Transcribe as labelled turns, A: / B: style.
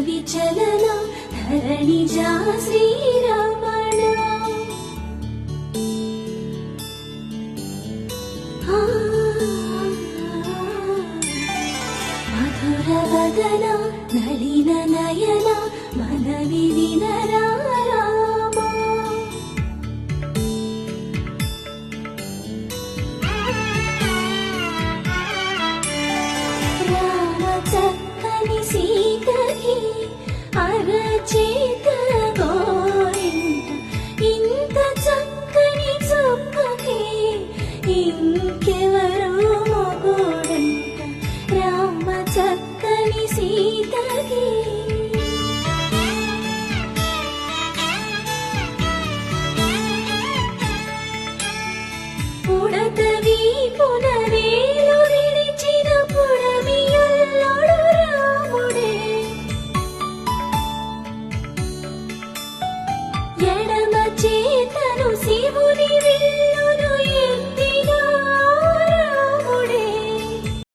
A: విచలన ధరణిజా శ్రీరమణ మధుర వదన నళిన నయన మనవి వినరా సీతకి అరచేత గోరింట ఇంత చక్కని చుక్కకి ఇంకెవరో మొగుడంట రామ చక్కని సీతకి పుడతవి పునవేలు విడిచిన పుడమియుల్లోడు రాముడే ఎడ